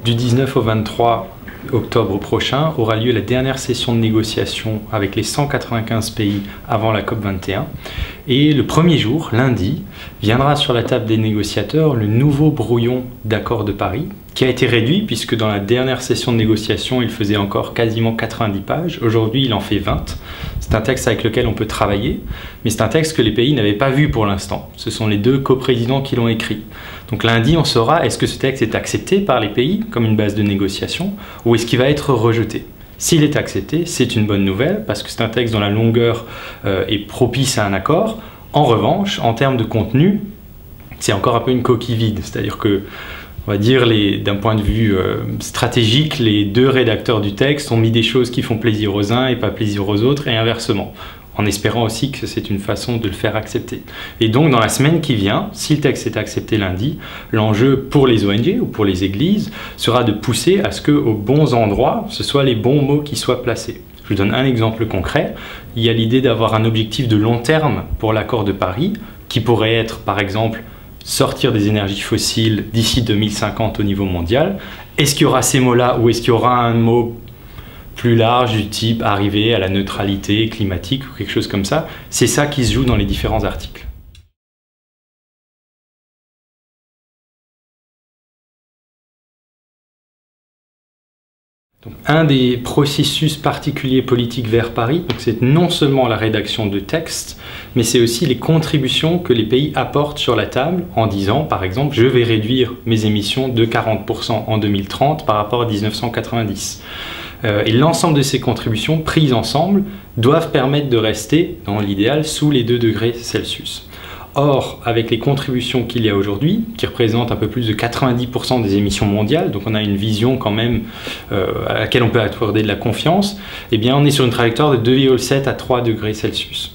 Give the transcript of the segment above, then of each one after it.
Du 19 au 23 octobre prochain aura lieu la dernière session de négociation avec les 195 pays avant la COP21. Et le premier jour, lundi, viendra sur la table des négociateurs le nouveau brouillon d'accord de Paris, qui a été réduit puisque dans la dernière session de négociation, il faisait encore quasiment 90 pages. Aujourd'hui, il en fait 20. C'est un texte avec lequel on peut travailler, mais c'est un texte que les pays n'avaient pas vu pour l'instant. Ce sont les deux coprésidents qui l'ont écrit. Donc lundi, on saura est-ce que ce texte est accepté par les pays comme une base de négociation ou est-ce qu'il va être rejeté. S'il est accepté, c'est une bonne nouvelle parce que c'est un texte dont la longueur est propice à un accord. En revanche, en termes de contenu, c'est encore un peu une coquille vide. C'est-à-dire que, on va dire, d'un point de vue stratégique, les deux rédacteurs du texte ont mis des choses qui font plaisir aux uns et pas plaisir aux autres, et inversement, en espérant aussi que c'est une façon de le faire accepter. Et donc, dans la semaine qui vient, si le texte est accepté lundi, l'enjeu pour les ONG ou pour les églises sera de pousser à ce qu'aux bons endroits, ce soient les bons mots qui soient placés. Je vous donne un exemple concret. Il y a l'idée d'avoir un objectif de long terme pour l'accord de Paris, qui pourrait être, par exemple, sortir des énergies fossiles d'ici 2050 au niveau mondial. Est-ce qu'il y aura ces mots-là ou est-ce qu'il y aura un mot plus large du type arriver à la neutralité climatique ou quelque chose comme ça? C'est ça qui se joue dans les différents articles. Donc, un des processus particuliers politiques vers Paris, c'est non seulement la rédaction de textes, mais c'est aussi les contributions que les pays apportent sur la table en disant, par exemple, je vais réduire mes émissions de 40% en 2030 par rapport à 1990. Et l'ensemble de ces contributions prises ensemble doivent permettre de rester, dans l'idéal, sous les 2 degrés Celsius. Or, avec les contributions qu'il y a aujourd'hui, qui représentent un peu plus de 90% des émissions mondiales, donc on a une vision quand même à laquelle on peut accorder de la confiance, eh bien on est sur une trajectoire de 2,7 à 3 degrés Celsius.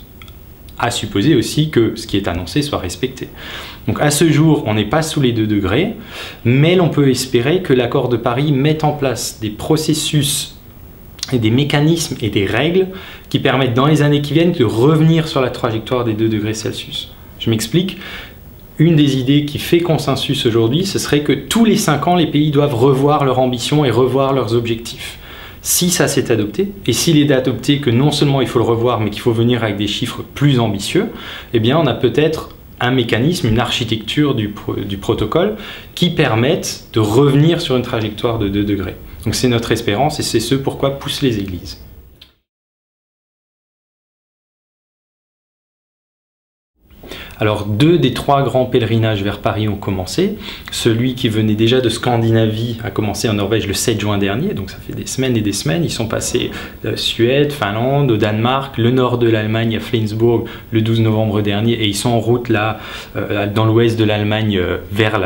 À supposer aussi que ce qui est annoncé soit respecté. Donc à ce jour, on n'est pas sous les 2 degrés, mais l'on peut espérer que l'accord de Paris mette en place des processus et des mécanismes et des règles qui permettent dans les années qui viennent de revenir sur la trajectoire des 2 degrés Celsius. Je m'explique. Une des idées qui fait consensus aujourd'hui, ce serait que tous les 5 ans, les pays doivent revoir leur ambition et revoir leurs objectifs. Si ça s'est adopté, et s'il est adopté que non seulement il faut le revoir, mais qu'il faut venir avec des chiffres plus ambitieux, eh bien on a peut-être un mécanisme, une architecture du protocole qui permettent de revenir sur une trajectoire de 2 degrés. Donc c'est notre espérance et c'est ce pourquoi poussent les églises. Alors 2 des 3 grands pèlerinages vers Paris ont commencé. Celui qui venait déjà de Scandinavie a commencé en Norvège le 7 juin dernier, donc ça fait des semaines et des semaines. Ils sont passés de Suède, Finlande, au Danemark, le nord de l'Allemagne à Flensburg le 12 novembre dernier, et ils sont en route là, dans l'ouest de l'Allemagne vers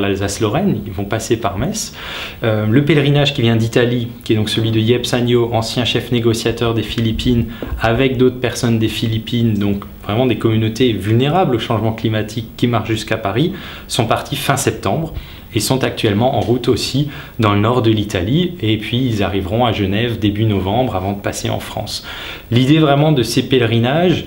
l'Alsace-Lorraine. Ils vont passer par Metz. Le pèlerinage qui vient d'Italie, qui est donc celui de Yep Sanyo, ancien chef négociateur des Philippines, avec d'autres personnes des Philippines, donc vraiment des communautés vulnérables au changement climatique qui marchent jusqu'à Paris, sont partis fin septembre et sont actuellement en route aussi dans le nord de l'Italie, et puis ils arriveront à Genève début novembre avant de passer en France. L'idée vraiment de ces pèlerinages,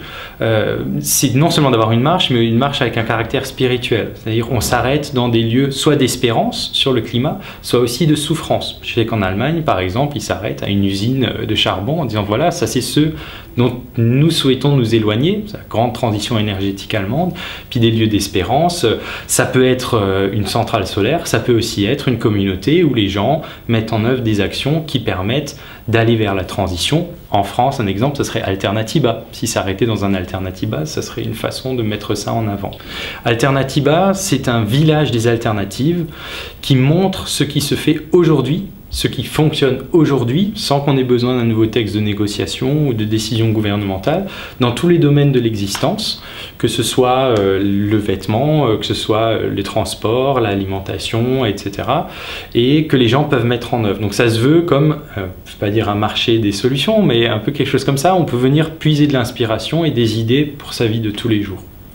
c'est non seulement d'avoir une marche, mais une marche avec un caractère spirituel. C'est-à-dire on s'arrête dans des lieux soit d'espérance sur le climat, soit aussi de souffrance. Je sais qu'en Allemagne, par exemple, ils s'arrêtent à une usine de charbon en disant voilà, ça c'est ceux dont nous souhaitons nous éloigner, c'est la grande transition énergétique allemande, puis des lieux d'espérance. Ça peut être une centrale solaire, ça peut aussi être une communauté où les gens mettent en œuvre des actions qui permettent d'aller vers la transition. En France, un exemple, ce serait Alternatiba. Si s'arrêter dans un Alternatiba, ça serait une façon de mettre ça en avant. Alternatiba, c'est un village des alternatives qui montre ce qui se fait aujourd'hui, ce qui fonctionne aujourd'hui, sans qu'on ait besoin d'un nouveau texte de négociation ou de décision gouvernementale, dans tous les domaines de l'existence, que ce soit le vêtement, que ce soit les transports, l'alimentation, etc. Et que les gens peuvent mettre en œuvre. Donc ça se veut comme, je ne vais pas dire un marché des solutions, mais un peu quelque chose comme ça. On peut venir puiser de l'inspiration et des idées pour sa vie de tous les jours.